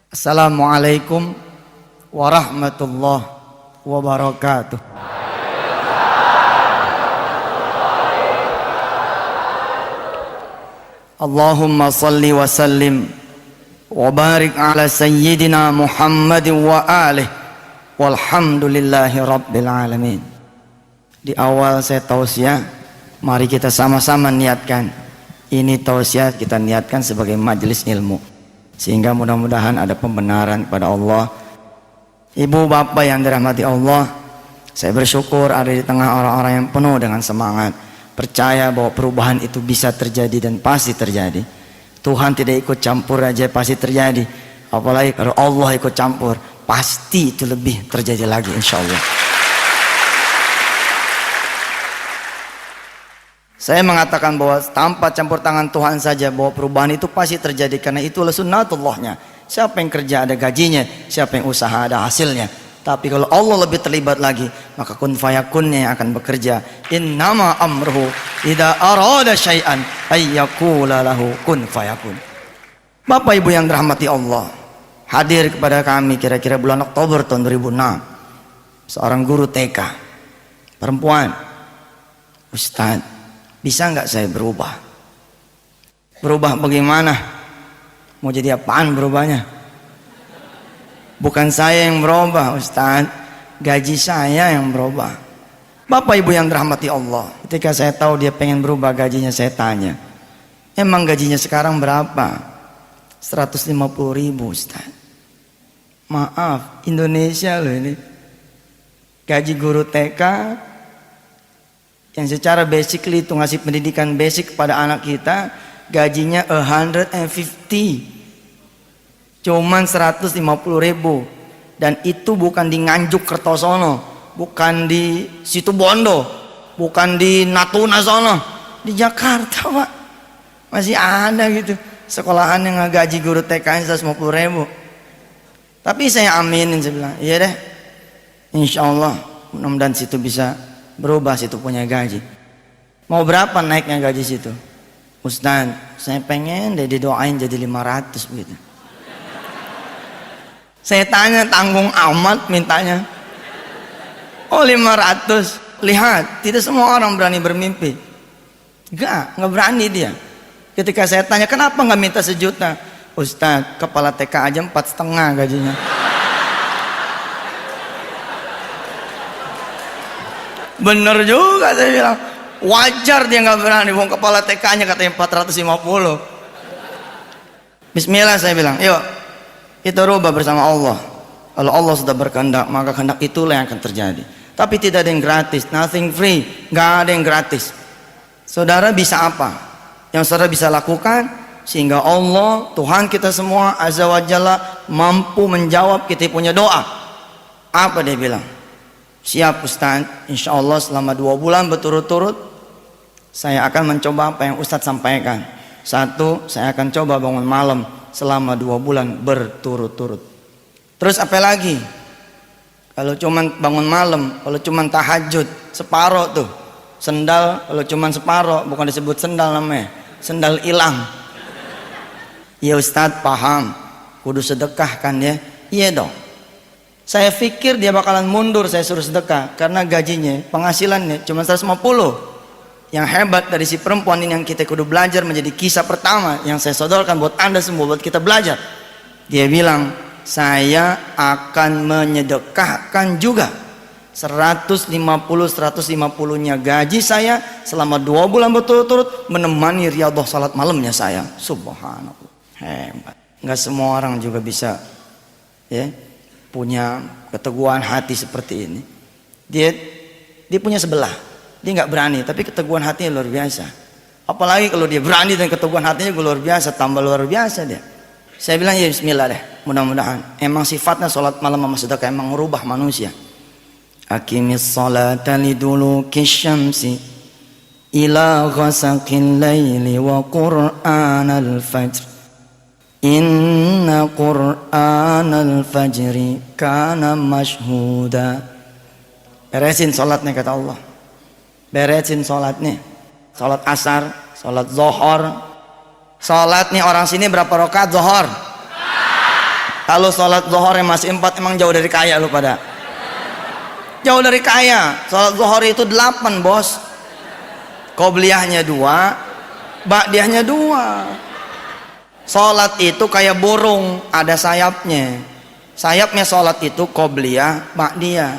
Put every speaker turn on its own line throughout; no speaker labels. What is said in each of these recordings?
Assalamualaikum warahmatullahi wabarakatuh. Allahumma salli wa sallim wa barik ala sayyidina Muhammadin wa alihi walhamdulillahi rabbil alamin. Di awal saya tausiah, mari kita sama-sama niatkan. Ini tausiah kita niatkan sebagai majelis ilmu, sehingga mudah-mudahan ada pembenaran kepada Allah. Ibu bapak yang dirahmati Allah, saya bersyukur ada di tengah orang-orang yang penuh dengan semangat, percaya bahwa perubahan itu bisa terjadi dan pasti terjadi. Tuhan tidak ikut campur aja pasti terjadi, apalagi kalau Allah ikut campur pasti itu lebih terjadi lagi, insya Allah. Saya mengatakan bahwa tanpa campur tangan Tuhan saja bahwa perubahan itu pasti terjadi, karena itulah sunnatullahnya. Siapa yang kerja ada gajinya, siapa yang usaha ada hasilnya. Tapi kalau Allah lebih terlibat lagi, maka kun fayakunnya yang akan bekerja. Innama amruhu idza arada syai'an ayyaqula lahu kun fayakun. Bapak ibu yang dirahmati Allah, hadir kepada kami kira-kira bulan Oktober tahun 2006 seorang guru TK perempuan. Ustaz, bisa nggak saya berubah? Berubah bagaimana? Mau jadi apaan berubahnya? Bukan saya yang berubah Ustaz, gaji saya yang berubah. Bapak ibu yang dirahmati Allah, ketika saya tahu dia pengen berubah gajinya, saya tanya, emang gajinya sekarang berapa? 150.000 Ustaz. Maaf, Indonesia loh ini. Gaji guru TK yang secara basically itu ngasih pendidikan basic kepada anak kita, gajinya 150, cuman 150.000, dan itu bukan di Nganjuk Kertosono, bukan di Situbondo, bukan di Natuna sono, di Jakarta Pak. Masih ada gitu sekolahan yang gaji guru TK 150.000. Tapi saya aminin, saya bilang iya deh, insya Allah mudah-mudahan situ bisa berubah, situ punya gaji. Mau berapa naiknya gaji situ? Ustaz, saya pengen deh didoain jadi 500 begitu. Saya tanya, tanggung amat mintanya. Oh 500. Lihat, tidak semua orang berani bermimpi. Enggak berani dia. Ketika saya tanya, kenapa nggak minta 1 juta? Ustaz, kepala TK aja 4,5 gajinya. Bener juga, saya bilang wajar dia nggak berani, wong kepala TK-nya katanya 450. Bismillah, saya bilang yuk kita rubah bersama Allah. Kalau Allah sudah berkehendak, maka kehendak itulah yang akan terjadi. Tapi tidak ada yang gratis, nothing free, nggak ada yang gratis. Saudara bisa apa yang saudara bisa lakukan sehingga Allah, Tuhan kita semua Azza wa Jalla, mampu menjawab kita punya doa? Apa dia bilang? Siap Ustaz, insya Allah selama 2 bulan berturut-turut saya akan mencoba apa yang Ustaz sampaikan. 1, saya akan coba bangun malam selama 2 bulan berturut-turut. Terus apa lagi? Kalau cuman bangun malam, kalau cuman tahajud separoh tuh, sendal kalau cuman separoh, bukan disebut sendal namanya, sendal hilang. Ya Ustaz paham, kudu sedekah kan ya? Iya dong. Saya pikir dia bakalan mundur saya suruh sedekah, karena gajinya, penghasilannya cuma 150. Yang hebat dari si perempuan ini yang kita kudu belajar menjadi kisah pertama yang saya sodorkan buat Anda semua, buat kita belajar. Dia bilang, saya akan menyedekahkan juga 150-150-nya gaji saya selama 2 bulan berturut-turut menemani riyadhah salat malamnya saya. Subhanallah, hebat. Nggak semua orang juga bisa ya punya keteguhan hati seperti ini. Dia punya sebelah, dia nggak berani, tapi keteguhan hatinya luar biasa. Apalagi kalau dia berani dan keteguhan hatinya luar biasa, tambah luar biasa dia. Saya bilang ya bismillah deh, mudah-mudahan. Emang sifatnya sholat malam sama sedekah emang merubah manusia. Aqimis sholata liduluki syamsi ila ghasaqil laili wa qur'anal fajr. Inna Qur'anal fajri kana mashhuda. Beresin sholatnya kata Allah, beresin sholatnya. Sholat asar, sholat zohor. Sholat nih orang sini berapa rakaat zohor? Kalau sholat zuhur masih 4, emang jauh dari kaya lu pada. Jauh dari kaya. Sholat zuhur itu 8 bos. Qobliyahnya 2, ba'diyahnya 2. Sholat itu kayak burung, ada sayapnya. Sayapnya sholat itu qobliyah, ba'diyah.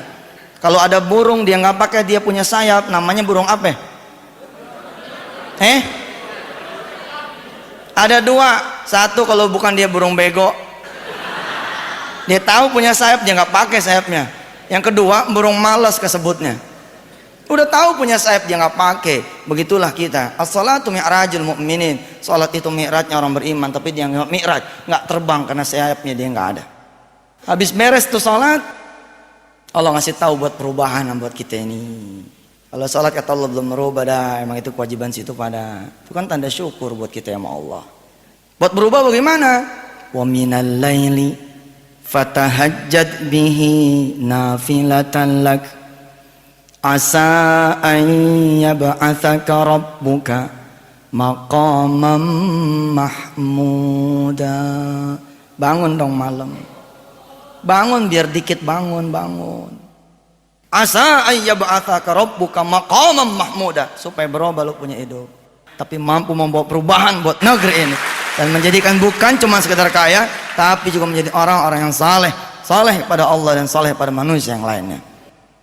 Kalau ada burung dia nggak pakai, dia punya sayap, namanya burung apa? Ada 2. Satu kalau bukan dia burung bego, dia tahu punya sayap, dia nggak pakai sayapnya. Yang kedua burung malas kesebutnya, udah tahu punya sayap dia nggak pakai. Begitulah kita. As-salatu mi'rajul mu'minin. Salat itu mi'rajnya orang beriman, tapi dia nggak mi'raj, nggak terbang karena sayapnya dia nggak ada. Habis beres tuh salat, Allah ngasih tahu buat perubahan buat kita ini. Kalau salat kata Allah belum merubah dah, emang itu kewajiban situ pada. Itu kan tanda syukur buat kita sama Allah. Buat berubah bagaimana? Wa minal laili fatahajjad bihi nafilatan lak asa an yab'atsaka rabbuka maqaman mahmuda. Bangun dong malam, bangun biar dikit, bangun. Asa an yab'atsaka rabbuka maqaman mahmuda, supaya berubah lu punya hidup, tapi mampu membawa perubahan buat negeri ini dan menjadikan bukan cuma sekedar kaya, tapi juga menjadi orang-orang yang saleh pada Allah dan saleh pada manusia yang lainnya.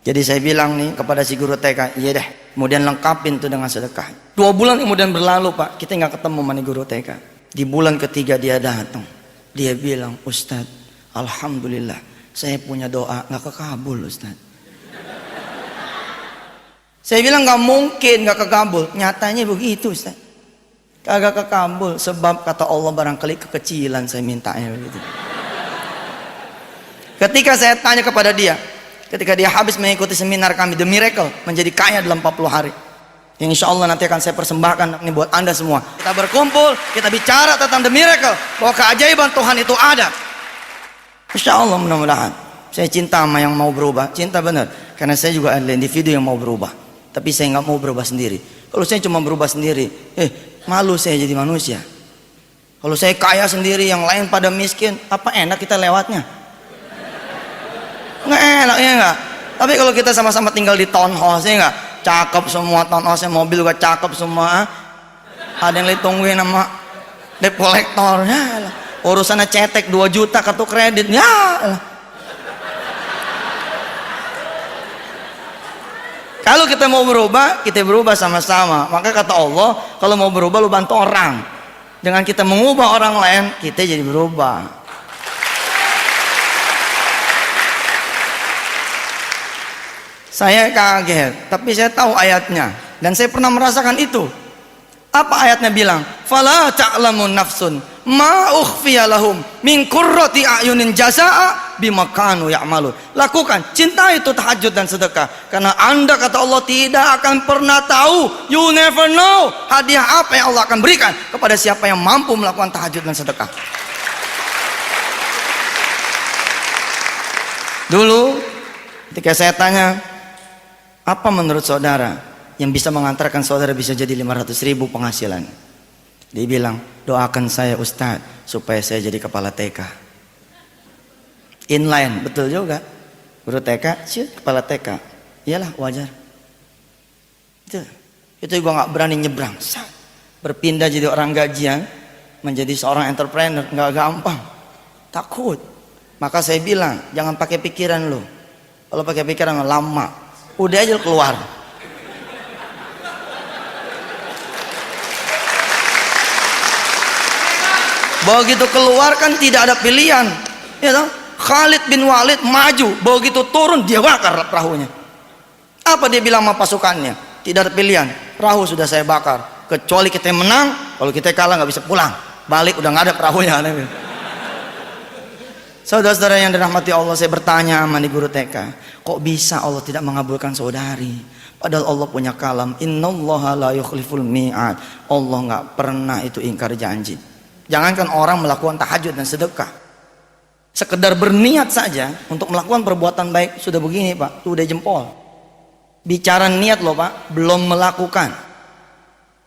Jadi saya bilang nih kepada si guru TK, iya deh, kemudian lengkapin tuh dengan sedekah. 2 bulan kemudian berlalu Pak, kita nggak ketemu sama guru TK. Di bulan ketiga dia datang, dia bilang, Ustadz, alhamdulillah saya punya doa nggak kekabul Ustadz. Saya bilang nggak mungkin nggak kekabul, nyatanya begitu Ustadz. Kagak kekabul, sebab kata Allah barangkali kekecilan saya mintanya begitu. Ketika saya tanya kepada dia, ketika dia habis mengikuti seminar kami The Miracle, menjadi kaya dalam 40 hari, yang insya Allah nanti akan saya persembahkan ini buat anda semua. Kita berkumpul, kita bicara tentang The Miracle, bahwa keajaiban Tuhan itu ada. Insya Allah mudah-mudahan. Saya cinta sama yang mau berubah, cinta benar, karena saya juga adalah individu yang mau berubah, tapi saya nggak mau berubah sendiri. Kalau saya cuma berubah sendiri, malu saya jadi manusia. Kalau saya kaya sendiri, yang lain pada miskin, apa enak kita lewatnya? Nggak enak ya nggak? Tapi kalau kita sama-sama tinggal di townhouse ya nggak? Cakep semua townhouse, mobil juga cakep semua. Ada yang ditungguin sama debt collector, ya lah. Urusannya cetek 2 juta kartu kredit, ya lah. Kalau kita mau berubah, kita berubah sama-sama. Maka kata Allah, kalau mau berubah lu bantu orang. Dengan kita mengubah orang lain, kita jadi berubah. Saya kaget, tapi saya tahu ayatnya dan saya pernah merasakan itu. Apa ayatnya bilang? Fala ta'lamun nafsun ma ukhfiya lahum min qurrati a'yunin jazaa'a bima kanu ya'malun. Lakukan, cintai itu tahajud dan sedekah, karena anda kata Allah tidak akan pernah tahu, you never know, hadiah apa yang Allah akan berikan kepada siapa yang mampu melakukan tahajud dan sedekah. Dulu ketika saya tanya, apa menurut saudara yang bisa mengantarkan saudara bisa jadi 500.000 penghasilan? Dia bilang, doakan saya Ustadz supaya saya jadi kepala TK. Inline, betul juga. Guru TK, kepala TK. Iyalah wajar. Itu gue nggak berani nyebrang. Berpindah jadi orang gajian, menjadi seorang entrepreneur nggak gampang. Takut. Maka saya bilang, jangan pakai pikiran lo. Kalau pakai pikiran lama, udah aja keluar. Begitu keluar kan tidak ada pilihan, ya toh? Khalid bin Walid maju, begitu turun dia bakar perahunya. Apa dia bilang sama pasukannya? Tidak ada pilihan, perahu sudah saya bakar. Kecuali kita menang, kalau kita kalah nggak bisa pulang, balik udah nggak ada perahunya. Saudara-saudara yang dirahmati Allah, saya bertanya sama di guru TK, kok bisa Allah tidak mengabulkan saudari? Padahal Allah punya kalam, innallaha la yukhliful mi'ad. Allah nggak pernah itu ingkar janji. Jangankan orang melakukan tahajud dan sedekah, sekedar berniat saja untuk melakukan perbuatan baik sudah begini Pak, itu udah jempol. Bicara niat loh Pak, belum melakukan.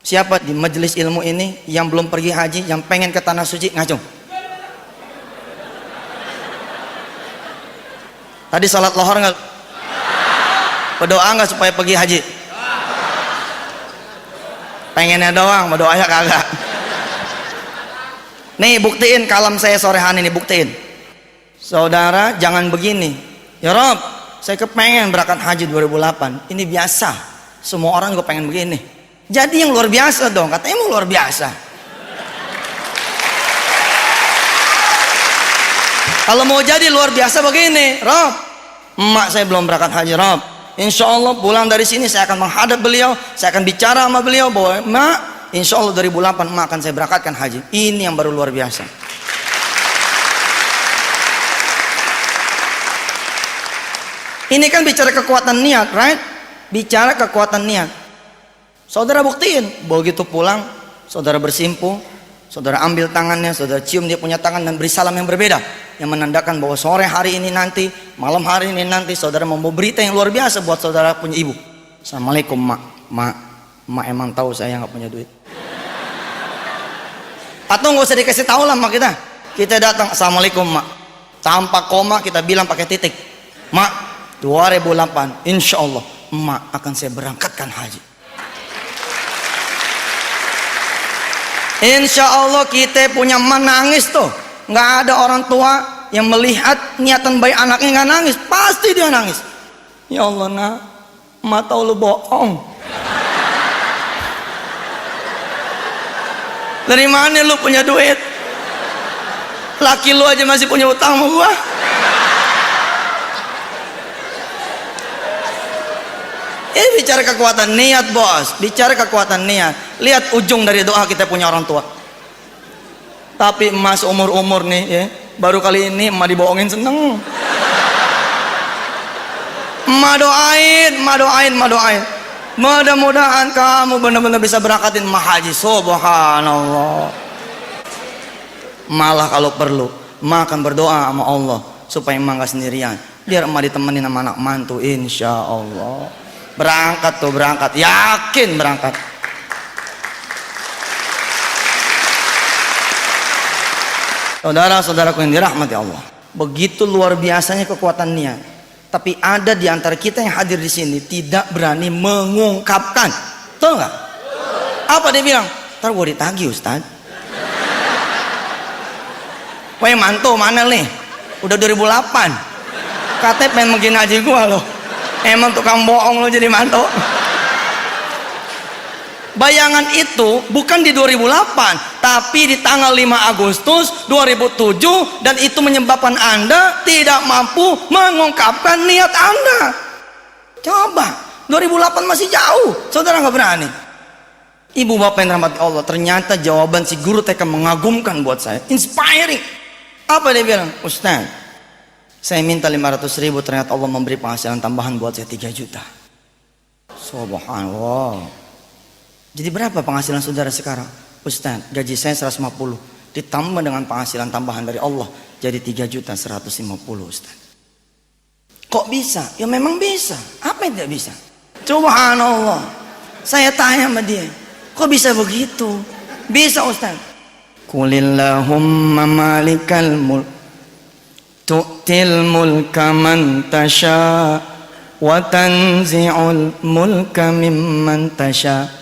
Siapa di majelis ilmu ini yang belum pergi haji, yang pengen ke tanah suci, ngacung? Tadi salat lohor nggak? Berdoa nggak supaya pergi haji? Pengennya doang, berdoanya kagak. Nih buktiin kalam saya sorehan ini, buktiin. Saudara jangan begini. Ya Rob, saya kepengen berangkat haji 2008. Ini biasa, semua orang juga pengen begini. Jadi yang luar biasa dong, katanya mau luar biasa. Kalau mau jadi luar biasa begini, Rob, emak saya belum berangkat haji, Rob. Insya Allah pulang dari sini saya akan menghadap beliau, saya akan bicara sama beliau bahwa emak, insya Allah 2008 emak akan saya berangkatkan haji. Ini yang baru luar biasa. Ini kan bicara kekuatan niat, right? Bicara kekuatan niat. Saudara buktiin, begitu pulang, saudara bersimpuh, saudara ambil tangannya, saudara cium dia punya tangan dan beri salam yang berbeda, yang menandakan bahwa sore hari ini nanti, malam hari ini nanti, saudara membawa berita yang luar biasa buat saudara punya ibu. Assalamualaikum mak emang tahu saya nggak punya duit. Atau nggak usah dikasih tahu lah mak kita datang, assalamualaikum mak, tanpa koma kita bilang pakai titik, mak 2008 insya Allah emak akan saya berangkatkan haji. Insya Allah kita punya emak nangis tuh. Nggak ada orang tua yang melihat niatan baik anaknya nggak nangis, pasti dia nangis. Ya Allah nak, emak tahu lu bohong. Dari mana lu punya duit? Laki lu aja masih punya utang sama gua. Ini bicara kekuatan niat bos, bicara kekuatan niat. Lihat ujung dari doa kita punya orang tua. Tapi emas umur nih ya, baru kali ini emak dibohongin seneng. Emak doain. Mudah-mudahan kamu benar-benar bisa berangkatin emak haji. Subhanallah. Malah kalau perlu emak akan berdoa sama Allah supaya emak gak sendirian. Biar emak ditemenin sama anak mantu, insya Allah. Berangkat, yakin berangkat. Saudara-saudaraku yang dirahmati Allah, begitu luar biasanya kekuatan niat. Tapi ada di antara kita yang hadir di sini tidak berani mengungkapkan. Tahu nggak? Apa dia bilang? Ntar gue ditagih Ustaz. Wah mantu mana nih? Udah 2008. Katanya pengen begini haji gue loh. Emang tukang bohong lo jadi mantu. Bayangan itu bukan di 2008, tapi di tanggal 5 Agustus 2007, dan itu menyebabkan Anda tidak mampu mengungkapkan niat Anda. Coba, 2008 masih jauh, saudara nggak berani. Ibu bapak yang dirahmati Allah, ternyata jawaban si guru TK mengagumkan buat saya, inspiring. Apa dia bilang? Ustaz, saya minta 500.000, ternyata Allah memberi penghasilan tambahan buat saya 3 juta. Subhanallah. Jadi berapa penghasilan saudara sekarang? Ustaz, gaji saya 150, ditambah dengan penghasilan tambahan dari Allah jadi 3.150.000 Ustaz. Kok bisa? Ya memang bisa. Apa yang tidak bisa? Subhanallah. Saya tanya sama dia, kok bisa begitu? Bisa Ustaz. Qulillahumma malikal mulk tu'til mulka man tasha wa tanzi'ul mulka mimman tasha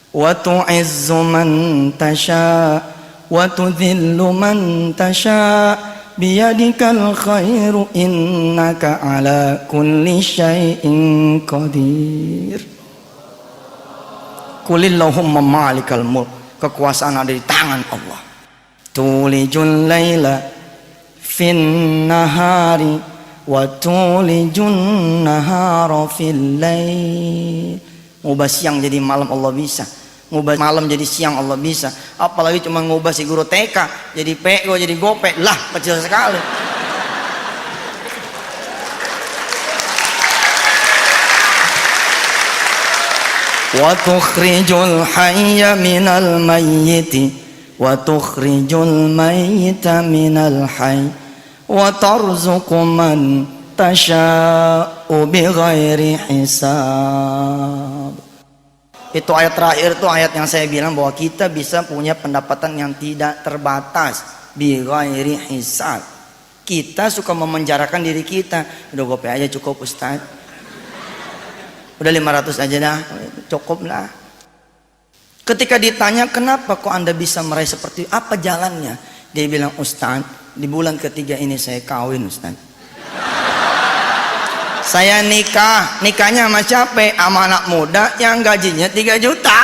wa tu'izzu man tasha wa tudhillu man tasha biyadikal khairu innaka ala kulli syai'in qadir. Qulillahumma malikal mulk, kekuasaan ada di tangan Allah. Tulijul laila fin nahari wa tulijun nahara fil lail. Ngubah siang jadi malam Allah bisa, ngubah malam jadi siang Allah bisa. Apalagi cuma ngubah si guru TK jadi PO jadi gopek, lah kecil sekali. Wa tukhrijul hayya minal mayyiti wa tukhrijul mayyita minal hayy wa tarzuqu man tasha'u bighairi hisab. Itu ayat terakhir, itu ayat yang saya bilang bahwa kita bisa punya pendapatan yang tidak terbatas bighairi hisab. Kita suka memenjarakan diri kita. Udah gope aja cukup Ustaz, udah 500 aja dah, cukup lah. Ketika ditanya kenapa kok anda bisa meraih seperti apa jalannya, dia bilang, Ustaz, di bulan ketiga ini saya kawin Ustaz. Saya nikahnya sama siapa? Sama anak muda yang gajinya 3 juta.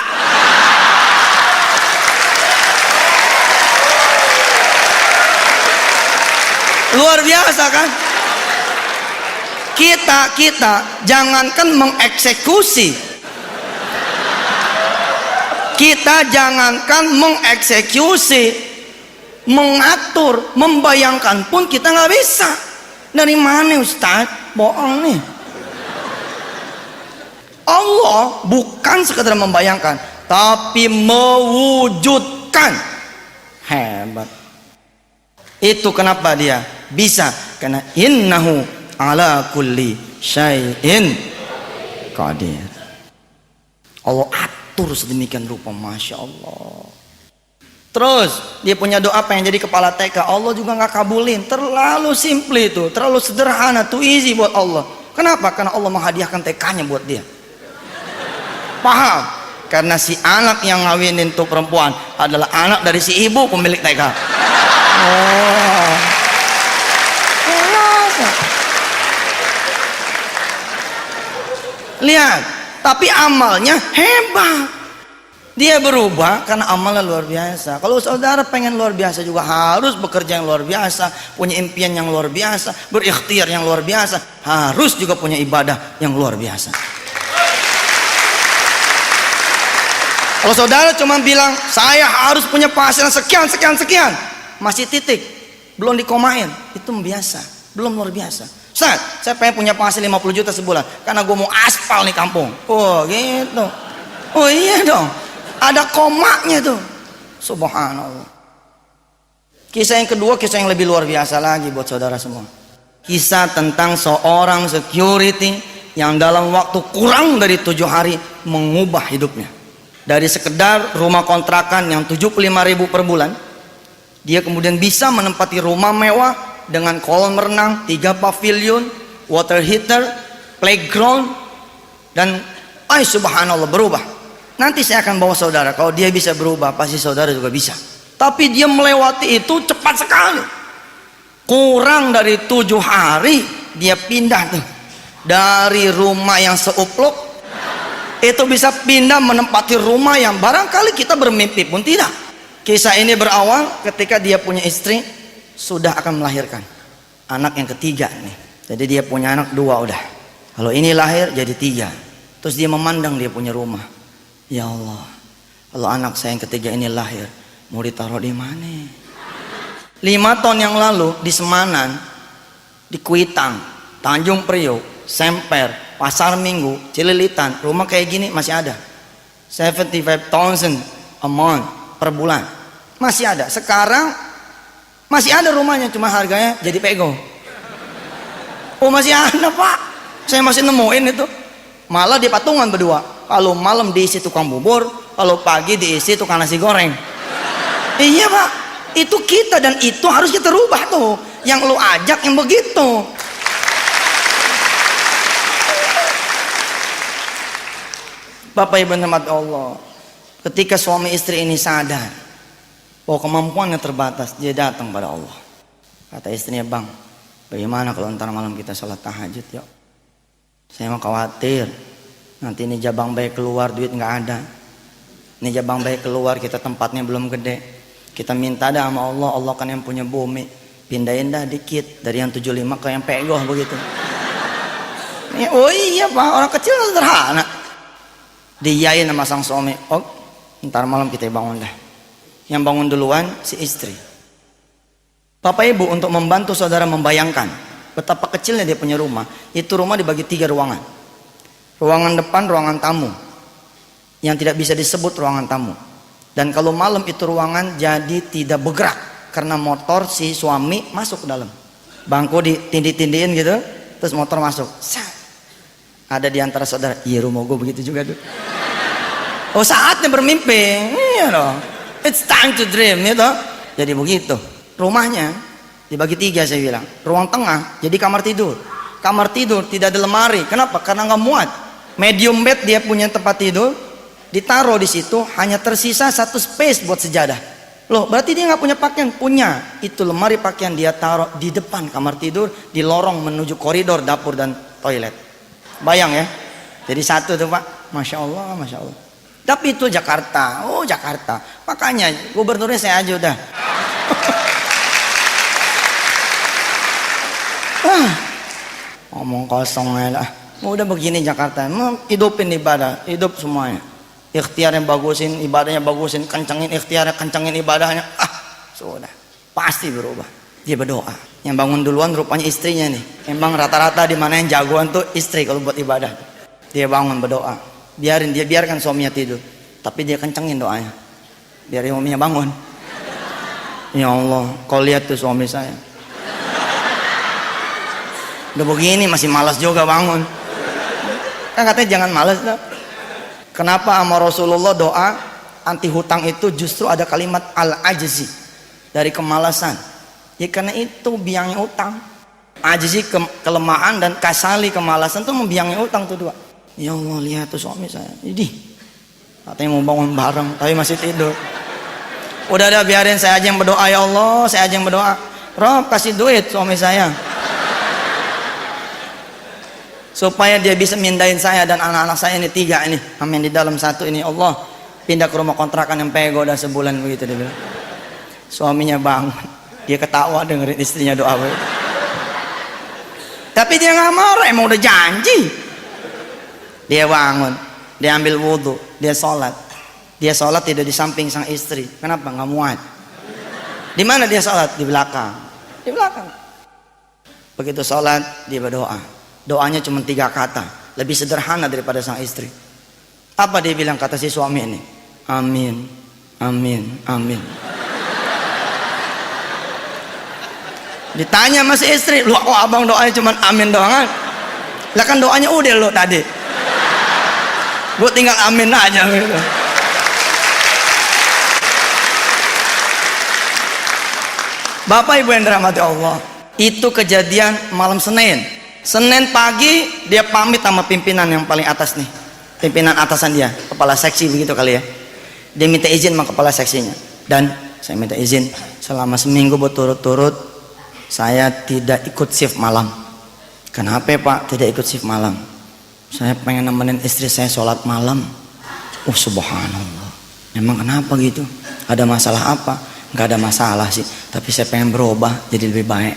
Luar biasa kan? Kita jangankan mengeksekusi, mengatur, membayangkan pun kita nggak bisa. Dari mana Ustaz? Bohong nih. Allah bukan sekedar membayangkan, tapi mewujudkan. Hebat. Itu kenapa dia bisa, karena innahu ala kulli syai'in qadir. Allah atur sedemikian rupa, Masya Allah. Terus dia punya doa pengen jadi kepala TK, Allah juga nggak kabulin. Terlalu simple itu, terlalu sederhana, too easy buat Allah. Kenapa? Karena Allah menghadiahkan TK-nya buat dia. Paham? Karena si anak yang ngawinin tuh perempuan adalah anak dari si ibu pemilik TK. Oh. Lihat, tapi amalnya hebat. Dia berubah karena amalnya luar biasa. Kalau saudara pengen luar biasa juga harus bekerja yang luar biasa, punya impian yang luar biasa, berikhtiar yang luar biasa, harus juga punya ibadah yang luar biasa. Kalau saudara cuma bilang saya harus punya penghasilan sekian, masih titik, belum dikomain, itu biasa, belum luar biasa. Ustaz, saya pengen punya penghasilan 50 juta sebulan karena gue mau aspal nih kampung. Oh gitu. Oh iya dong, ada komanya tuh. Subhanallah. Kisah yang kedua, kisah yang lebih luar biasa lagi buat saudara semua. Kisah tentang seorang security yang dalam waktu kurang dari 7 hari mengubah hidupnya. Dari sekedar rumah kontrakan yang 75.000 per bulan, dia kemudian bisa menempati rumah mewah dengan kolam renang, 3 pavilion, water heater, playground, dan subhanallah berubah. Nanti saya akan bawa saudara, kalau dia bisa berubah pasti saudara juga bisa. Tapi dia melewati itu cepat sekali. Kurang dari 7 hari dia pindah tuh dari rumah yang seupluk itu bisa pindah menempati rumah yang barangkali kita bermimpi pun tidak. Kisah ini berawal ketika dia punya istri sudah akan melahirkan anak yang ketiga nih. Jadi dia punya anak 2 udah. Kalau ini lahir jadi 3. Terus dia memandang dia punya rumah. Ya Allah, kalau anak saya yang ketiga ini lahir, mau ditaruh di mana? 5 tahun yang lalu di Semanan, di Kuitang, Tanjung Priok, Semper, Pasar Minggu, Cililitan, rumah kayak gini masih ada. 75,000 a month per bulan. Masih ada. Sekarang masih ada rumahnya, cuma harganya jadi pego. Oh masih ada Pak, saya masih nemuin itu. Malah di patungan berdua. Kalau malam diisi tukang bubur, kalau pagi diisi tukang nasi goreng. Iya Pak, itu kita, dan itu harus kita rubah tuh. Yang lu ajak yang begitu. Bapak Ibu rahmat Allah, ketika suami istri ini sadar bahwa kemampuannya terbatas, dia datang pada Allah. Kata istrinya, Bang, bagaimana kalau ntar malam kita sholat tahajud yuk? Saya mau khawatir nanti ini jabang bayi keluar duit nggak ada. Ini jabang bayi keluar kita tempatnya belum gede. Kita minta dah sama Allah, Allah kan yang punya bumi, pindahin dah dikit dari yang 75 ke yang pegoh begitu. Ya, oh iya Pak, orang kecil sederhana. Diyain sama sang suami, oh ntar malam kita bangun dah. Yang bangun duluan si istri. Bapak Ibu, untuk membantu saudara membayangkan betapa kecilnya dia punya rumah. Itu rumah dibagi 3 ruangan. Ruangan depan, ruangan tamu, yang tidak bisa disebut ruangan tamu. Dan kalau malam itu ruangan jadi tidak bergerak karena motor si suami masuk ke dalam. Bangku ditindih-tindihin gitu, terus motor masuk. Ada di antara saudara, iya rumah gue begitu juga tuh. Oh saatnya bermimpi, iya dong. It's time to dream, gitu. Jadi begitu. Rumahnya Dibagi 3 saya bilang. Ruang tengah jadi kamar tidur. Kamar tidur tidak ada lemari. Kenapa? Karena nggak muat. Medium bed dia punya tempat tidur, ditaruh di situ, hanya tersisa 1 space buat sejadah. Loh, berarti dia nggak punya pakaian? Punya. Itu lemari pakaian dia taruh di depan kamar tidur, di lorong menuju koridor dapur dan toilet. Bayang ya. Jadi 1 tuh Pak. Masya Allah, Masya Allah. Tapi itu Jakarta. Oh Jakarta. Makanya gubernurnya saya aja udah. Ngomong kosong aja lah. Udah begini Jakarta, mau hidupin ibadah, hidup semuanya. Ikhtiarnya bagusin, ibadahnya bagusin, kencengin ikhtiarnya, kencengin ibadahnya. Sudah, pasti berubah. Dia berdoa. Yang bangun duluan rupanya istrinya nih. Emang rata-rata di mana yang jagoan tuh istri kalau buat ibadah. Dia bangun berdoa. Biarkan suaminya tidur, tapi dia kencengin doanya. Biar suaminya bangun. Ya Allah, kau lihat tuh suami saya. Udah begini masih malas juga bangun. Kan katanya jangan malas dah. Kenapa sama Rasulullah doa anti hutang itu justru ada kalimat al-ajzi, dari kemalasan. Ya karena itu biangnya utang. Ajzi kelemahan dan kasali kemalasan tuh membiangnya utang tuh 2. Ya Allah, lihat tuh suami saya. Idih. Katanya mau bangun bareng tapi masih tidur. Udah biarin saya aja yang berdoa, ya Allah, saya aja yang berdoa. Rob kasih duit suami saya. Supaya dia bisa mindahin saya dan anak-anak saya ini 3 ini. Amin di dalam 1 ini. Allah pindah ke rumah kontrakan yang pego udah sebulan begitu dia bilang. Suaminya bangun. Dia ketawa dengerin istrinya doa begitu. Tapi dia nggak marah, emang udah janji. Dia bangun, dia ambil wudhu, dia sholat. Dia sholat tidak di samping sang istri. Kenapa? Nggak muat. Di mana dia sholat? Di belakang. Di belakang. Begitu sholat dia berdoa. Doanya cuma 3 kata, lebih sederhana daripada sang istri. Apa dia bilang kata si suami ini? Amin, amin, amin. Ditanya sama si istri, lu kok abang doanya cuma amin doang? Lah kan doanya udah lo tadi. Gue tinggal amin aja gitu. Bapak Ibu yang dirahmati Allah, itu kejadian malam Senin. Senin pagi dia pamit sama pimpinan yang paling atas nih, pimpinan atasan dia, kepala seksi begitu kali ya. Dia minta izin sama kepala seksinya, dan saya minta izin selama seminggu berturut-turut saya tidak ikut shift malam. Kenapa Pak tidak ikut shift malam? Saya pengen nemenin istri saya sholat malam. Oh subhanallah. Emang kenapa gitu? Ada masalah apa? Gak ada masalah sih, tapi saya pengen berubah jadi lebih baik.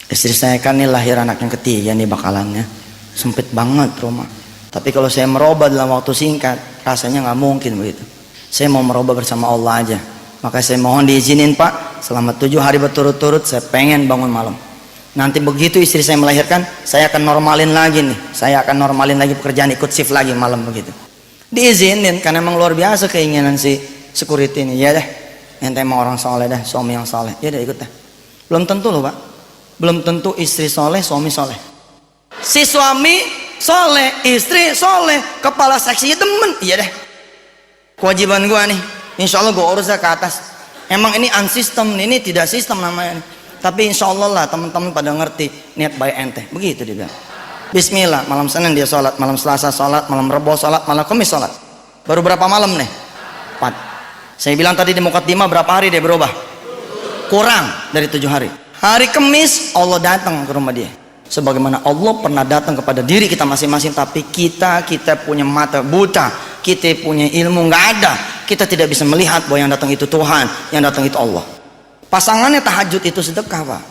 Istri saya kan nih lahir anak yang ketiga nih bakalannya. Sempit banget rumah. Tapi kalau saya merubah dalam waktu singkat, rasanya gak mungkin begitu. Saya mau merubah bersama Allah aja. Maka saya mohon diizinin Pak, selama 7 hari berturut-turut saya pengen bangun malam. Nanti begitu istri saya melahirkan, saya akan normalin lagi nih. Saya akan normalin lagi pekerjaan, ikut shift lagi malam begitu. Diizinin karena memang luar biasa keinginan si security ini. Ya deh, ente emang orang soleh dah, suami yang soleh. Ya deh ikut dah. Belum tentu loh Pak. Belum tentu istri soleh, suami soleh. Si suami soleh, istri soleh, kepala seksinya demen. Iya deh. Kewajiban gua nih. Insya Allah gua urus ke atas. Emang ini unsistem, ini tidak sistem namanya. Tapi insya Allah lah teman-teman pada ngerti niat baik ente. Begitu dia bilang. Bismillah, malam Senin dia sholat, malam Selasa sholat, malam Rebo sholat, malam Kamis sholat. Baru berapa malam nih? 4. Saya bilang tadi di Mukaddimah berapa hari dia berubah? Kurang dari 7 hari. Hari Kamis Allah datang ke rumah dia. Sebagaimana Allah pernah datang kepada diri kita masing-masing, tapi kita punya mata buta, kita punya ilmu nggak ada, kita tidak bisa melihat bahwa yang datang itu Tuhan, yang datang itu Allah. Pasangannya tahajud itu sedekah Pak.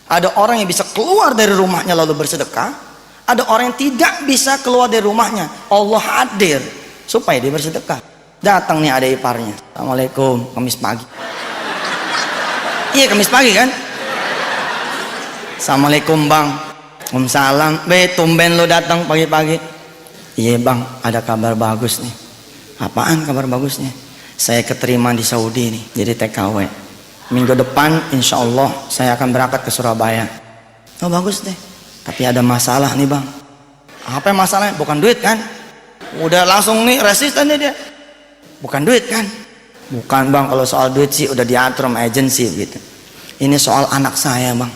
Ada orang yang bisa keluar dari rumahnya lalu bersedekah, ada orang yang tidak bisa keluar dari rumahnya, Allah hadir supaya dia bersedekah. Datang nih ada iparnya, Assalamualaikum, Kamis pagi. Iya Kamis pagi kan. Assalamualaikum Bang. Waalaikumsalam. Tumben lo datang pagi-pagi. Iya Bang, ada kabar bagus nih. Apaan kabar bagusnya? Saya keterima di Saudi nih, jadi TKW. Minggu depan insya Allah saya akan berangkat ke Surabaya. Oh bagus deh. Tapi ada masalah nih Bang. Apa masalahnya? Bukan duit kan? Udah langsung nih resisten nih dia. Bukan duit kan? Bukan Bang, kalau soal duit sih udah diatur sama agensi gitu. Ini soal anak saya bang.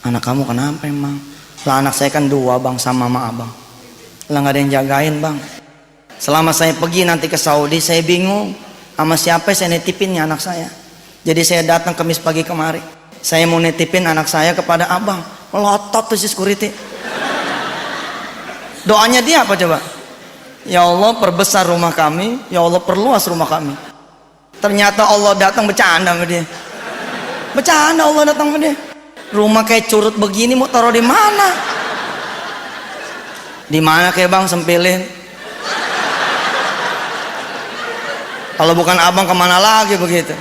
Anak kamu kenapa emang? Lah anak saya kan 2 bang, sama mama abang. Lah nggak ada yang jagain bang. Selama saya pergi nanti ke Saudi, saya bingung sama siapa saya nitipinnya anak saya. Jadi saya datang Kamis pagi kemari, saya mau nitipin anak saya kepada abang. Melotot tuh si security. Doanya dia apa coba? Ya Allah perbesar rumah kami, ya Allah perluas rumah kami. Ternyata Allah datang bercanda sama dia. Bercanda Allah datang sama dia. Rumah kayak curut begini mau taruh di mana? Di mana kayak bang sempilin? Kalau bukan abang kemana lagi begitu?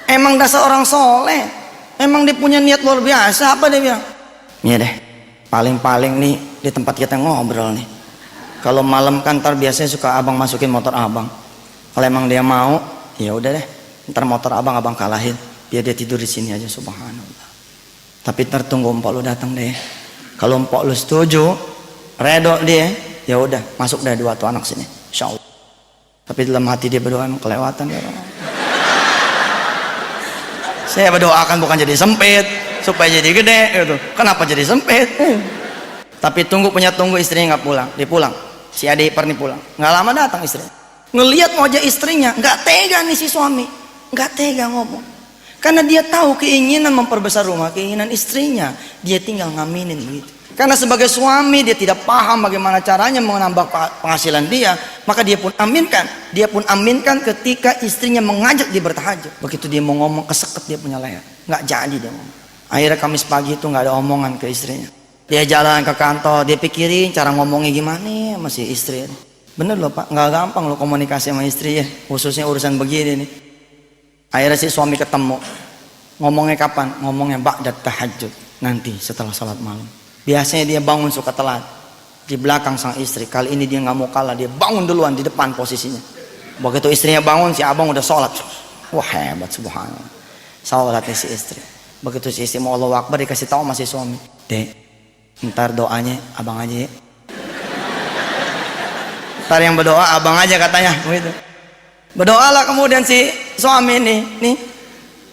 Emang dasar orang soleh. Emang dia punya niat luar biasa. Apa dia bilang? Iya deh. Paling-paling nih di tempat kita ngobrol nih. Kalau malam kan ntar biasanya suka abang masukin motor abang. Kalau emang dia mau, ya udah deh. Ntar motor abang kalahin. Biar dia tidur di sini aja, subhanallah. Tapi ntar tunggu empok lu datang deh. Kalau empok lu setuju, redok dia, ya udah masuk deh 2 tuh anak sini, insyaallah. Tapi dalam hati dia berdoa kelewatan ya. Saya berdoakan bukan jadi sempit, supaya jadi gede gitu. Kenapa jadi sempit? Tapi tunggu istrinya nggak pulang, dia pulang. Si adik ipar nih pulang, nggak lama datang istri. Ngelihat wajah istrinya, nggak tega nih si suami, nggak tega ngomong. Karena dia tahu keinginan memperbesar rumah, keinginan istrinya, dia tinggal ngaminin begitu. Karena sebagai suami dia tidak paham bagaimana caranya menambah penghasilan dia, maka dia pun aminkan ketika istrinya mengajak dia bertahajud. Begitu dia mau ngomong keseket dia punya leher, nggak jadi dia ngomong. Akhirnya Kamis pagi itu nggak ada omongan ke istrinya. Dia jalan ke kantor, dia pikirin cara ngomongnya gimana sama si istri. Bener loh pak, nggak gampang loh komunikasi sama istri ya, khususnya urusan begini nih. Akhirnya si suami ketemu. Ngomongnya kapan? Ngomongnya ba'dat tahajud, nanti setelah salat malam. Biasanya dia bangun suka telat di belakang sang istri. Kali ini dia nggak mau kalah, dia bangun duluan di depan posisinya. Begitu istrinya bangun, si abang udah sholat. Wah hebat, subhanallah. Sholatnya si istri. Begitu si istri mau Allahu Akbar, dikasih tahu sama si suami, dek, ntar doanya abang aja ya. Ntar yang berdoa abang aja katanya begitu. Berdoalah kemudian si suami nih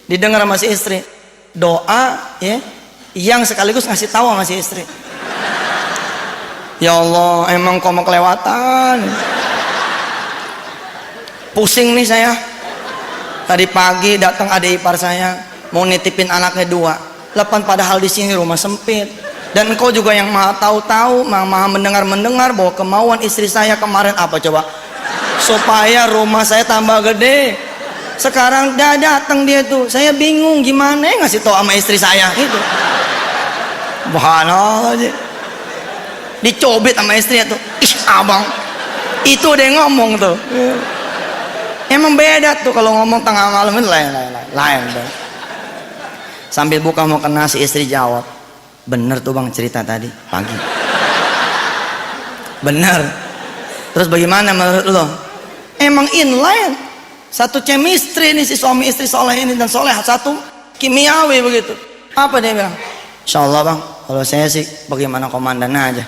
didengar sama si istri, doa ya yang sekaligus ngasih tahu sama si istri. Ya Allah, emang kau mau kelewatan. Pusing nih saya. Tadi pagi datang adik ipar saya mau nitipin anaknya 2. Lepas padahal di sini rumah sempit. Dan engkau juga yang maha tahu maha mendengar bahwa kemauan istri saya kemarin apa coba? Supaya rumah saya tambah gede. Sekarang dia datang dia tuh, saya bingung gimana ngasih tahu sama istri saya gitu. Subhanallah, dicobit sama istrinya tuh. Ih abang, itu dia ngomong tuh. Emang beda tuh kalau ngomong tengah malam itu lain. Sambil buka mau kena si istri jawab, bener tuh bang cerita tadi pagi. Bener. Terus bagaimana menurut lo? Emang inline, satu chemistry nih si suami istri soleh ini dan soleh, satu kimiawi begitu. Apa dia bilang? Insyaallah bang, kalau saya sih bagaimana komandan aja,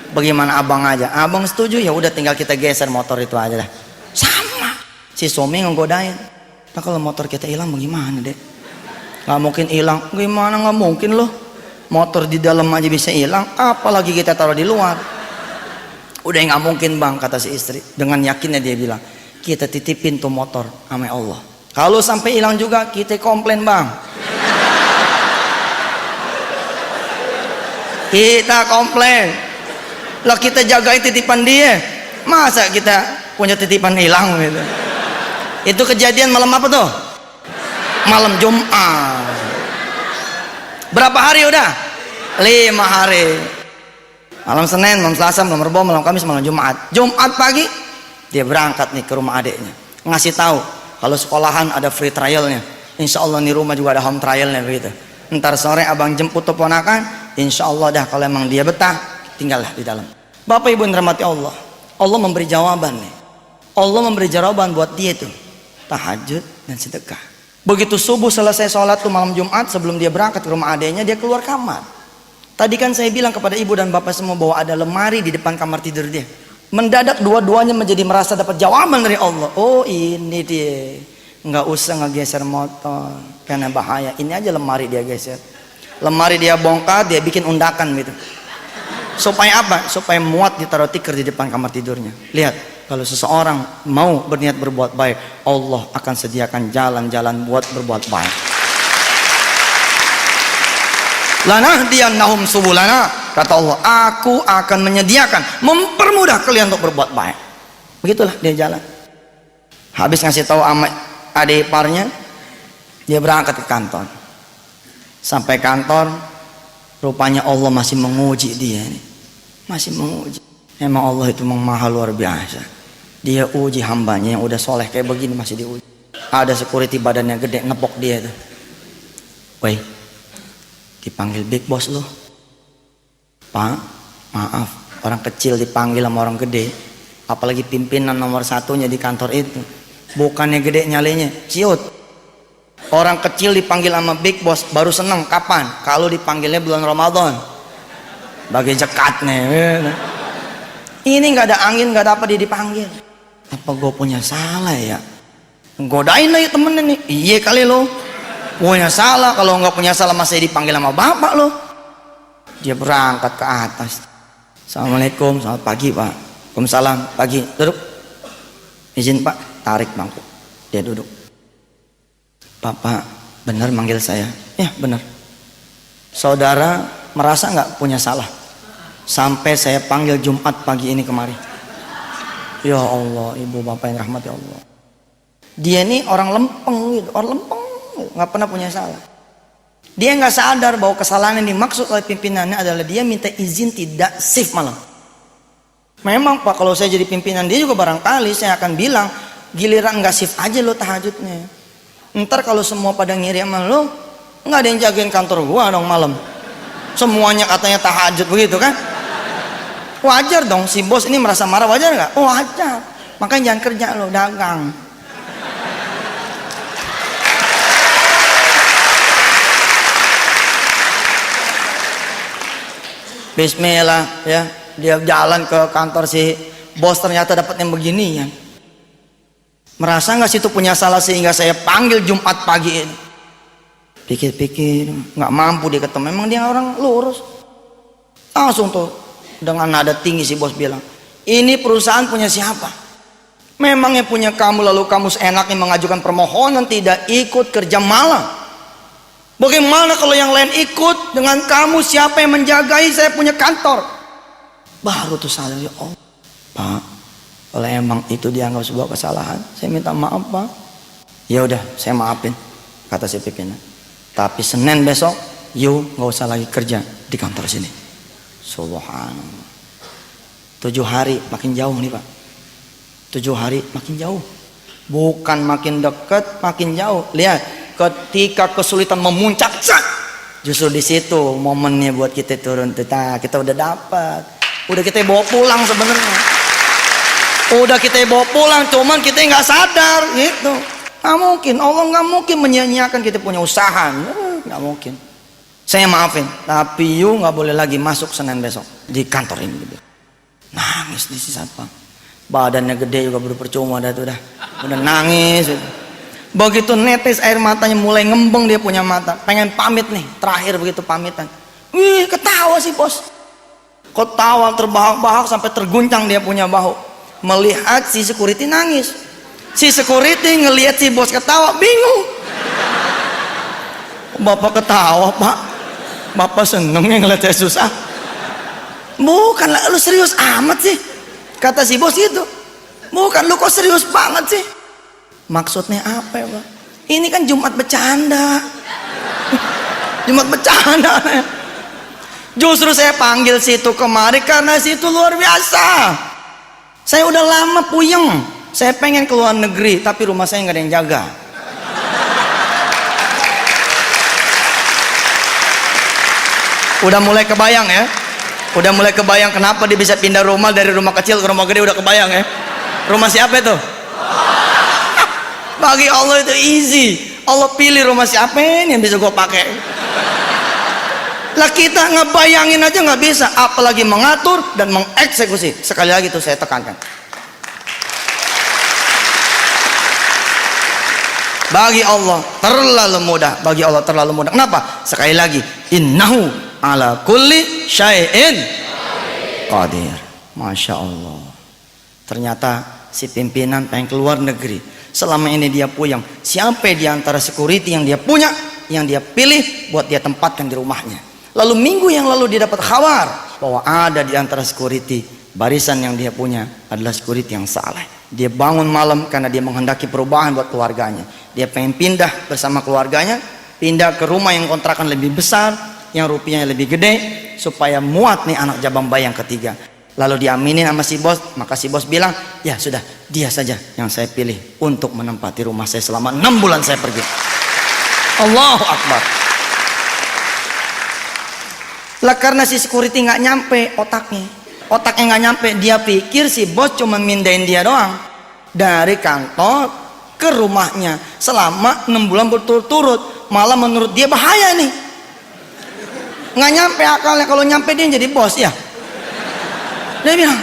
bagaimana abang aja. Abang setuju ya udah tinggal kita geser motor itu aja lah. Sama, si suami nggodain. Nah kalau motor kita hilang bagaimana deh? Gak mungkin hilang, gimana nggak mungkin loh. Motor di dalam aja bisa hilang, apalagi kita taruh di luar. Udah nggak mungkin bang, kata si istri. Dengan yakinnya dia bilang, kita titipin tuh motor sama Allah. Kalau sampai hilang juga kita komplain bang. Kita komplain. Lah kita jagain titipan dia. Masa kita punya titipan hilang gitu. Itu kejadian malam apa tuh? Malam Jumat. Berapa hari udah? 5 hari. Malam Senin, malam Selasa, malam Rabu, malam Kamis, malam Jumat. Jumat pagi dia berangkat nih ke rumah adiknya, ngasih tahu kalau sekolahan ada free trialnya. Insya Allah di rumah juga ada home trialnya begitu. Ntar sore abang jemput tuh ponakan, insya Allah dah kalau emang dia betah, tinggallah di dalam. Bapak ibu yang dirahmati Allah, Allah memberi jawaban nih. Allah memberi jawaban buat dia tuh tahajud dan sedekah. Begitu subuh selesai sholat tuh malam Jumat, sebelum dia berangkat ke rumah adiknya, dia keluar kamar. Tadi kan saya bilang kepada ibu dan bapak semua bahwa ada lemari di depan kamar tidur dia. Mendadak dua-duanya menjadi merasa dapat jawaban dari Allah. Oh ini dia. nggak usah ngegeser motor karena bahaya. Ini aja lemari dia geser, lemari dia bongkar, dia bikin undakan gitu. Supaya apa? Supaya muat ditaruh tikar di depan kamar tidurnya. Lihat, kalau seseorang mau berniat berbuat baik, Allah akan sediakan jalan-jalan buat berbuat baik. Lanahdiyannahum subulana, kata Allah, aku akan menyediakan, mempermudah kalian untuk berbuat baik. Begitulah dia jalan. Habis ngasih tahu sama adik iparnya, dia berangkat ke kantor. Sampai kantor, rupanya Allah masih menguji dia nih. Masih menguji. Emang Allah itu maha luar biasa. Dia uji hambanya yang udah soleh kayak begini, masih diuji. Ada security badannya gede ngepok dia tuh. Woi, dipanggil big boss loh. Pak, maaf, orang kecil dipanggil sama orang gede, apalagi pimpinan nomor satunya di kantor itu. Bukannya gede nyalinya, ciut. Orang kecil dipanggil sama big boss baru seneng kapan? Kalau dipanggilnya bulan Ramadan. Bagi zekatnya. Ini nggak ada angin, nggak ada apa, dia dipanggil. Apa gue punya salah ya? Godain lagi temennya nih. Iya kali lo punya salah. Kalau nggak punya salah masih dipanggil sama bapak lo. Dia berangkat ke atas. Assalamualaikum, selamat pagi pak. Waalaikumsalam, pagi. Duduk. Izin pak, tarik bangku. Dia duduk. Bapak benar manggil saya? Ya benar. Saudara merasa nggak punya salah sampai saya panggil Jumat pagi ini kemari? Ya Allah, ibu bapak yang rahmati Allah. Dia ini orang lempeng gitu, orang lempeng, nggak pernah punya salah. Dia nggak sadar bahwa kesalahan yang dimaksud oleh pimpinannya adalah dia minta izin tidak shift malam. Memang pak, kalau saya jadi pimpinan dia juga barangkali saya akan bilang, giliran nggak shift aja lo tahajudnya. Ntar kalau semua pada ngiri sama lo, nggak ada yang jagain kantor gua dong malam. Semuanya katanya tahajud begitu kan? Wajar dong si bos ini merasa marah, wajar nggak? Oh wajar. Makanya jangan kerja lo, dagang. Bismillah ya, dia jalan ke kantor si bos, ternyata dapat yang begini ya. Merasa nggak situ punya salah sehingga saya panggil Jumat pagi ini? Pikir-pikir nggak mampu dia ketemu. Memang dia orang lurus. Langsung tuh dengan nada tinggi si bos bilang, ini perusahaan punya siapa? Memangnya punya kamu, lalu kamu seenaknya mengajukan permohonan tidak ikut kerja malam? Bagaimana kalau yang lain ikut? Dengan kamu siapa yang menjagai? Saya punya kantor. Baru tuh sadar, ya Allah pak, kalau emang itu dianggap sebuah kesalahan, saya minta maaf pak. Ya udah saya maafin, kata si pimpinan. Tapi Senin besok you nggak usah lagi kerja di kantor sini. Subhanallah. 7 hari makin jauh nih pak. 7 hari makin jauh. Bukan makin dekat, makin jauh. Lihat, ketika kesulitan memuncak, justru di situ momennya buat kita turun. Kita udah dapat. Udah kita bawa pulang sebenarnya. Udah kita bawa pulang, cuman kita nggak sadar gitu. Nggak mungkin, Allah nggak mungkin menyia-nyiakan kita punya usaha. Nggak mungkin. Saya maafin, tapi you nggak boleh lagi masuk Senin besok di kantor ini. Nangis di si satpam. Badannya gede juga baru percuma dah tuh dah. Udah nangis. Begitu netes air matanya mulai ngembeng dia punya mata. Pengen pamit nih, terakhir begitu pamitan. Wih, ketawa si bos. Ketawa terbahak-bahak sampai terguncang dia punya bahu. Melihat si security nangis. Si security ngelihat si bos ketawa, bingung. Bapak ketawa pak, bapak seneng yang ngeliat saya susah. Bukan lah, lu serius amat sih, kata si bos itu. Bukan, lu kok serius banget sih? Maksudnya apa ya pak? Ini kan Jumat bercanda. Jumat bercanda. Justru saya panggil situ kemari karena situ luar biasa. Saya udah lama puyeng, saya pengen keluar negeri tapi rumah saya nggak ada yang jaga. Udah mulai kebayang ya, udah mulai kebayang kenapa dia bisa pindah rumah dari rumah kecil ke rumah gede, udah kebayang ya. Rumah siapa itu? Bagi Allah itu easy. Allah pilih rumah siapa ini yang bisa gue pakai. Lah kita ngebayangin aja nggak bisa, apalagi mengatur dan mengeksekusi. Sekali lagi tuh, saya tekankan. Bagi Allah terlalu mudah, bagi Allah terlalu mudah. Kenapa? Sekali lagi, innahu ala kulli syai'in qadir. Masya Allah. Ternyata si pimpinan pengen keluar negeri. Selama ini dia puyeng, siapa di antara security yang dia punya, yang dia pilih buat dia tempatkan di rumahnya. Lalu minggu yang lalu dia dapat kabar bahwa ada di antara security, barisan yang dia punya adalah security yang saleh. Dia bangun malam karena dia menghendaki perubahan buat keluarganya. Dia pengen pindah bersama keluarganya, pindah ke rumah yang kontrakan lebih besar, yang rupiahnya lebih gede, supaya muat nih anak jabang bayi yang ketiga. Lalu diaminin sama si bos, maka si bos bilang, ya sudah, dia saja yang saya pilih untuk menempati rumah saya selama 6 bulan saya pergi. Allahu Akbar. Lah karena si security nggak nyampe otaknya nggak nyampe, dia pikir si bos cuma mindahin dia doang dari kantor ke rumahnya selama 6 bulan berturut-turut. Malah menurut dia bahaya nih, nggak nyampe akalnya. Kalau nyampe dia jadi bos ya. Dia bilang,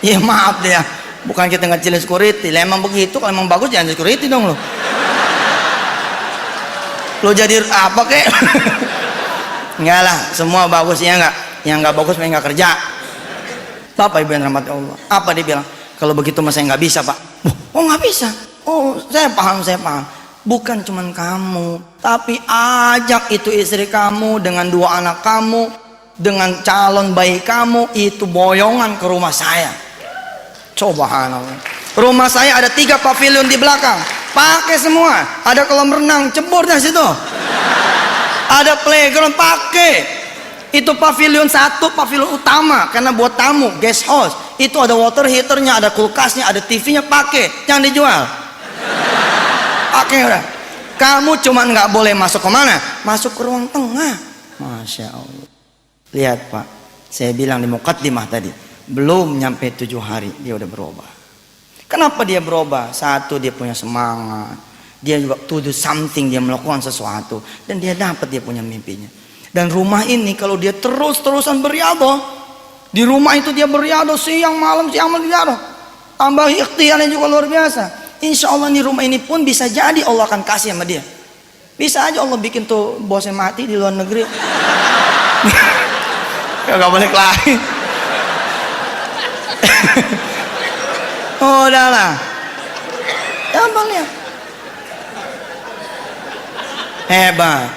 ya maaf deh ya, bukan kita ngecilin security, lah emang begitu. Kalau emang bagus jangan security dong lo. Lo jadi apa kek? Enggak lah, semua bagus ya enggak. Yang enggak bagus memang enggak kerja. Bapak Ibu yang rahmati Allah, apa dia bilang? Kalau begitu mas saya nggak bisa pak. Oh nggak bisa? Oh saya paham. Bukan cuman kamu, tapi ajak itu istri kamu dengan 2 anak kamu, dengan calon bayi kamu, itu boyongan ke rumah saya. Subhanallah. Rumah saya ada 3 pavilion di belakang, pakai semua. Ada kolam renang, cebur dah situ. Ada playground, pakai. Itu pavilion 1, pavilion utama karena buat tamu, guest house. Itu ada water heaternya, ada kulkasnya, ada TV-nya, pakai. Jangan dijual. Pakai udah. Kamu cuma nggak boleh masuk ke mana? Masuk ke ruang tengah. Masya Allah. Lihat Pak, saya bilang di mukaddimah tadi, belum nyampe 7 hari dia udah berubah. Kenapa dia berubah? Satu, dia punya semangat. Dia juga to do something, dia melakukan sesuatu, dan dia dapat dia punya mimpinya. Dan rumah ini kalau dia terus-terusan beriadah, di rumah itu dia beriadah siang malam beriadah, tambah ikhtiarnya juga luar biasa. Insya Allah di rumah ini pun bisa jadi Allah akan kasih sama dia. Bisa aja Allah bikin tuh bosnya mati di luar negeri. Gak balik lagi. Oh udahlah, gampang ya. Hebat.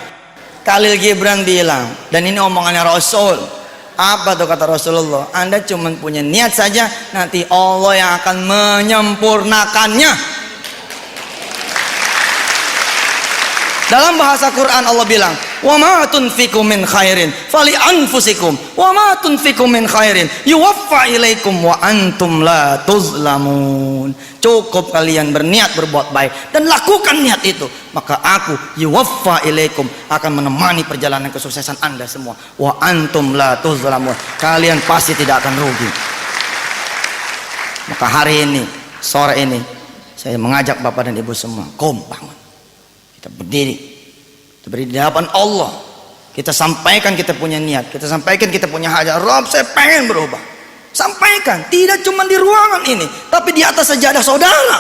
Khalil Gibran bilang, dan ini omongannya Rasul. Apa tuh kata Rasulullah? Anda cuma punya niat saja, nanti Allah yang akan menyempurnakannya. Dalam bahasa Quran Allah bilang, wa ma tunfiqu min khairin fali anfusikum wa ma tunfiqu min khairin yuwaffa ilaikum wa antum la tuzlamun. Cukup kalian berniat berbuat baik dan lakukan niat itu, maka aku yuwaffa ilaikum akan menemani perjalanan kesuksesan Anda semua, wa antum la tuzlamun, kalian pasti tidak akan rugi. Maka hari ini, sore ini, saya mengajak Bapak dan Ibu semua, bangun. Kita berdiri di hadapan Allah, kita sampaikan kita punya niat, kita sampaikan kita punya hajat. Rob, saya pengen berubah. Sampaikan, tidak cuma di ruangan ini, tapi di atas sajadah saudara.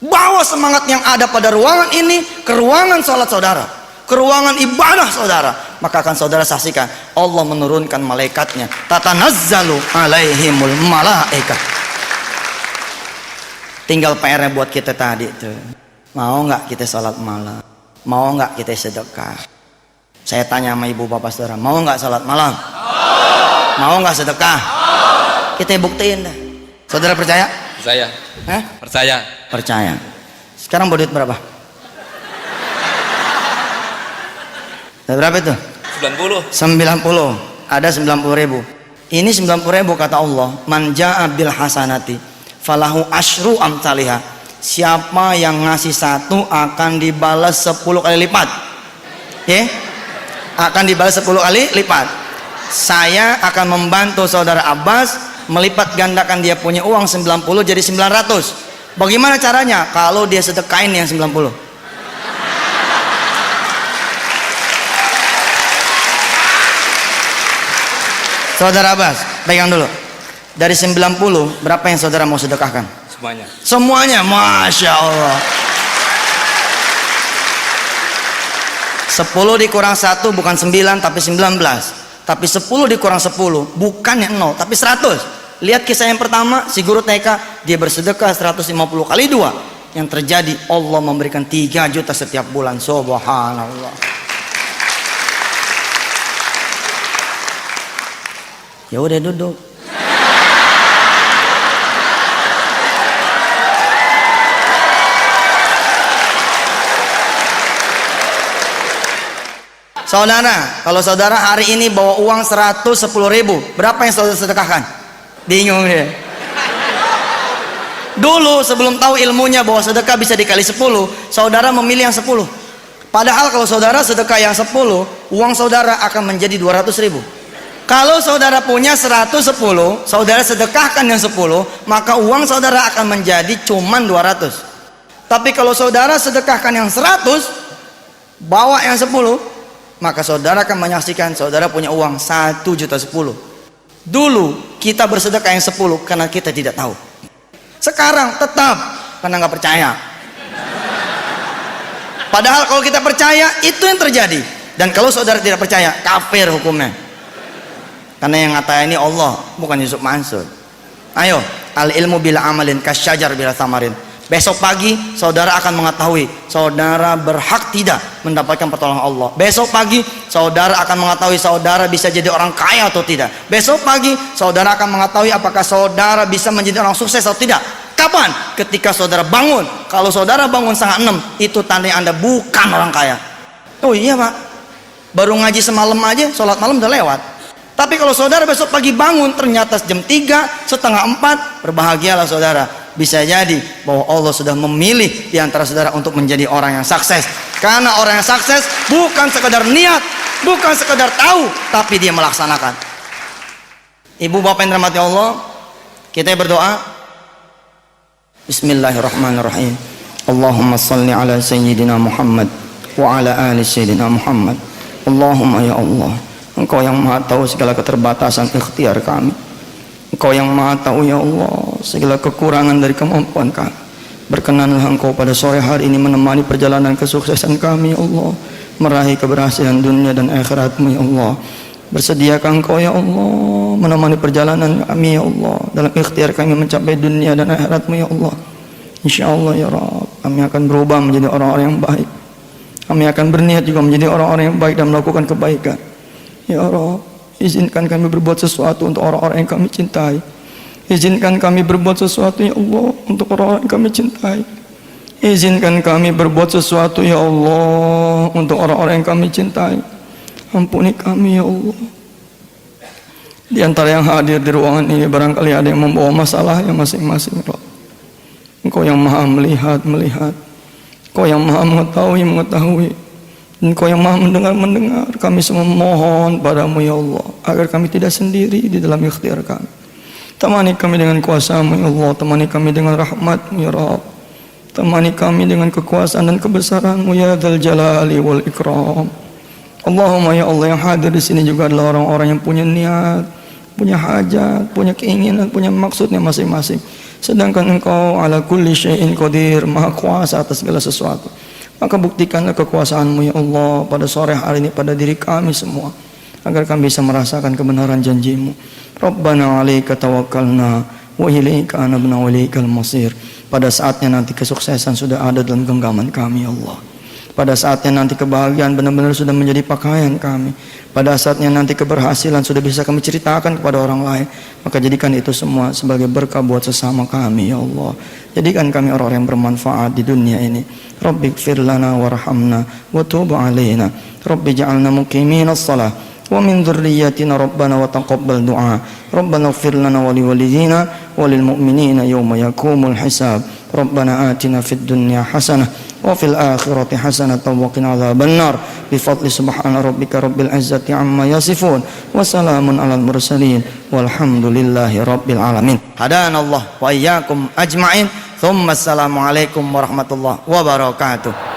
Bawa semangat yang ada pada ruangan ini ke ruangan sholat saudara, ke ruangan ibadah saudara. Maka akan saudara saksikan Allah menurunkan malaikatnya, tatanazzalu alaihimul malaikat. Tinggal PR-nya buat kita tadi tuh. Mau nggak kita sholat malam? Mau nggak kita sedekah? Saya tanya sama ibu bapak saudara, mau nggak sholat malam? Mau nggak sedekah? Kita buktiin dah. Saudara percaya?
Percaya.
Hah?
Percaya.
Percaya. Sekarang bawa duit berapa? Berapa itu? 90. Ada 90.000. Ini 90.000 kata Allah. Man ja'a bil hasanati falahu asyru amsalihah. Siapa yang ngasih 1 akan dibalas 10 kali lipat. Oke? Akan dibalas 10 kali lipat. Saya akan membantu saudara Abbas melipat gandakan dia punya uang 90 jadi 900. Bagaimana caranya? Kalau dia sedekain yang 90. Saudara Abbas, pegang dulu. Dari 90, berapa yang saudara mau sedekahkan?
Semuanya.
Semuanya, Masya Allah. 10 dikurang 1 bukan 9 tapi 19. Tapi 10 dikurang 10 bukannya 0 tapi 100. Lihat kisah yang pertama, si guru TK, dia bersedekah 150 kali 2. Yang terjadi Allah memberikan 3 juta setiap bulan. Subhanallah. Ya udah duduk. Saudara, kalau saudara hari ini bawa uang 110.000, berapa yang saudara sedekahkan? Bingung dia. Dulu sebelum tahu ilmunya bahwa sedekah bisa dikali 10, saudara memilih yang 10. Padahal kalau saudara sedekah yang 10, uang saudara akan menjadi 200.000. Kalau saudara punya 110, saudara sedekahkan yang 10, maka uang saudara akan menjadi cuman 200. Tapi kalau saudara sedekahkan yang 100, bawa yang 10, maka saudara akan menyaksikan saudara punya uang 1.010.000. Dulu kita bersedekah yang 10 karena kita tidak tahu. Sekarang tetap karena nggak percaya. Padahal kalau kita percaya itu yang terjadi. Dan kalau saudara tidak percaya, kafir hukumnya. Karena yang ngata ini Allah, bukan Yusuf Mansur. Ayo, al ilmu bila amalin kasyajar bila thamarin. Besok pagi saudara akan mengetahui saudara berhak tidak mendapatkan pertolongan Allah. Besok pagi saudara akan mengetahui saudara bisa jadi orang kaya atau tidak. Besok pagi saudara akan mengetahui apakah saudara bisa menjadi orang sukses atau tidak. Kapan? Ketika saudara bangun. Kalau saudara bangun setengah 6, itu tanda Anda bukan orang kaya. Oh iya Pak, baru ngaji semalam aja, sholat malam udah lewat. Tapi kalau saudara besok pagi bangun ternyata jam 3, setengah 4, berbahagialah saudara. Bisa jadi bahwa Allah sudah memilih di antara saudara untuk menjadi orang yang sukses. Karena orang yang sukses bukan sekedar niat, bukan sekedar tahu, tapi dia melaksanakan. Ibu bapak yang dirahmati Allah, kita berdoa. Bismillahirrahmanirrahim. Allahumma salli ala sayyidina Muhammad wa ala ali sayyidina Muhammad. Allahumma ya Allah, Engkau yang maha tahu segala keterbatasan ikhtiar kami. Engkau yang maha tahu ya Allah segala kekurangan dari kemampuan kami. Berkenanlah Engkau pada sore hari ini menemani perjalanan kesuksesan kami ya Allah, meraih keberhasilan dunia dan akhirat-Mu ya Allah. Bersediakah Engkau ya Allah menemani perjalanan kami ya Allah dalam ikhtiar kami mencapai dunia dan akhirat-Mu ya Allah. InsyaAllah ya Rabb, kami akan berubah menjadi orang-orang yang baik. Kami akan berniat juga menjadi orang-orang yang baik dan melakukan kebaikan. Ya Rabb, izinkan kami berbuat sesuatu untuk orang-orang yang kami cintai. Izinkan kami berbuat sesuatu ya Allah untuk orang-orang yang kami cintai. Izinkan kami berbuat sesuatu ya Allah untuk orang-orang yang kami cintai. Ampuni kami ya Allah. Di antara yang hadir di ruangan ini barangkali ada yang membawa masalahnya masing-masing. Engkau yang maha melihat. Engkau yang maha mengetahui. Engkau yang maha mendengar. Kami semua mohon padamu ya Allah agar kami tidak sendiri di dalam ikhtiar kami. Temani kami dengan kuasa-Mu ya Allah. Temani kami dengan rahmat-Mu ya Rabb. Temani kami dengan kekuasaan dan kebesaran-Mu ya Dzal Jalali wal Ikram. Allahumma ya Allah, yang hadir di sini juga adalah orang-orang yang punya niat, punya hajat, punya keinginan, punya maksudnya masing-masing. Sedangkan Engkau ala kulli syai'in qadir, maha kuasa atas segala sesuatu. Maka buktikanlah kekuasaan-Mu ya Allah pada sore hari ini pada diri kami semua, agar kami bisa merasakan kebenaran janji-Mu. Rabbana 'alaika tawakkalna wa ilaika anabna wa ilaikal masir. Pada saatnya nanti kesuksesan sudah ada dalam genggaman kami ya Allah. Pada saatnya nanti kebahagiaan benar-benar sudah menjadi pakaian kami. Pada saatnya nanti keberhasilan sudah bisa kami ceritakan kepada orang lain. Maka jadikan itu semua sebagai berkah buat sesama kami ya Allah. Jadikan kami orang-orang yang bermanfaat di dunia ini. Rabbi ighfir lana warhamna wa tub alaina. Rabbi ja'alna muqimina shalah wa min dzurriyyatina rabbana wa taqabbal du'a. Rabbana ighfir lana wa liwalidina wa lil mu'minina yawma yaqumul hisab. Rabbana atina fid dunya hasanah wa fil akhirati hasanatan wa qina adzabannar. Bi fadli subhana rabbika rabbil izzati amma yasifun wa salamun alal mursalin walhamdulillahi rabbil alamin. Hadanallah wa iyyakum ajma'in. Thumma assalamu alaikum warahmatullahi wabarakatuh.